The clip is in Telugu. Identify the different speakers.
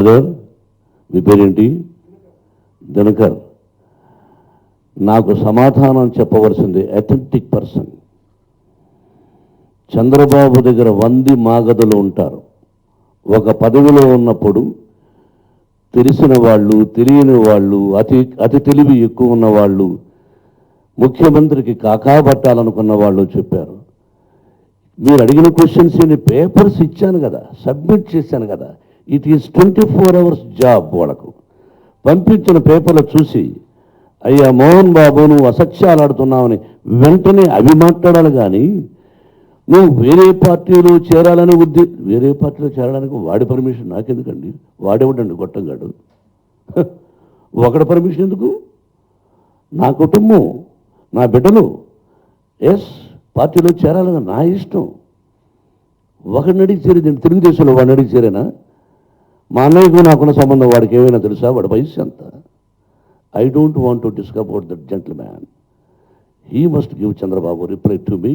Speaker 1: మీ పేరేంటి? దినకర్. నాకు సమాధానం చెప్పవలసింది అథెంటిక్ పర్సన్. చంద్రబాబు దగ్గర 100 మాగదులు ఉంటారు. ఒక పదవిలో ఉన్నప్పుడు తెలిసిన వాళ్ళు, తెలియని వాళ్ళు, అతి తెలివి ఎక్కువ ఉన్న వాళ్ళు, ముఖ్యమంత్రికి కాకాబట్టాలనుకున్న వాళ్ళు చెప్పారు. మీరు అడిగిన క్వశ్చన్స్ పేపర్స్ ఇచ్చాను కదా, సబ్మిట్ చేశాను కదా. It is 24 hours job. వాళ్ళకు పంపించిన పేపర్లు చూసి, అయ్యా మోహన్ బాబు నువ్వు అసత్యాలు ఆడుతున్నావని వెంటనే అవి మాట్లాడాలి. కానీ నువ్వు వేరే పార్టీలో చేరాలని వేరే పార్టీలో చేరడానికి వాడి పర్మిషన్ నాకెందుకండి? వాడేవాడండి గొట్టంగాడు. ఒకటి పర్మిషన్ ఎందుకు? నా కుటుంబం, నా బిడ్డలు పార్టీలో చేరాలని నా ఇష్టం. ఒకడిని అడిగి చేరేది తెలుగుదేశంలో, వాడిని అడిగి చేరేనా? మా అన్నయ్యకు నాకున్న సంబంధం వాడికి ఏమైనా తెలుసా? వాడి వయసు ఎంత? I don't want to discuss about that gentleman. He must give Chandrababu reply to me.